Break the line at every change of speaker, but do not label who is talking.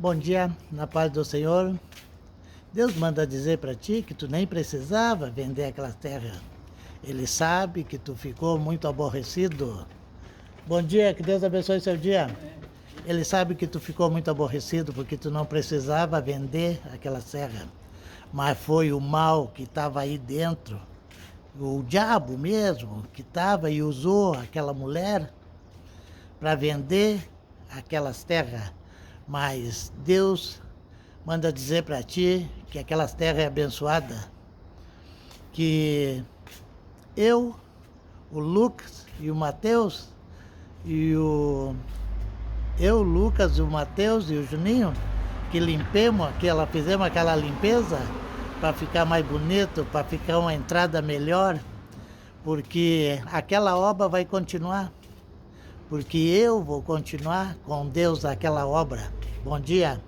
Bom dia, na paz do Senhor. Deus manda dizer para ti que tu nem precisava vender aquela terra. Ele sabe que tu ficou muito aborrecido. Bom dia, que Deus abençoe seu dia. Ele sabe que tu ficou muito aborrecido porque tu não precisava vender aquela terra. Mas foi o mal que estava aí dentro, o diabo mesmo, que estava e usou aquela mulher para vender aquelas terras. Mas Deus manda dizer para ti que aquelas terras é abençoada, que eu, o Lucas e o Mateus, o Lucas, o Mateus e o Juninho, que fizemos aquela limpeza para ficar mais bonito, para ficar uma entrada melhor, porque aquela obra vai continuar, porque eu vou continuar com Deus aquela obra. Bom dia.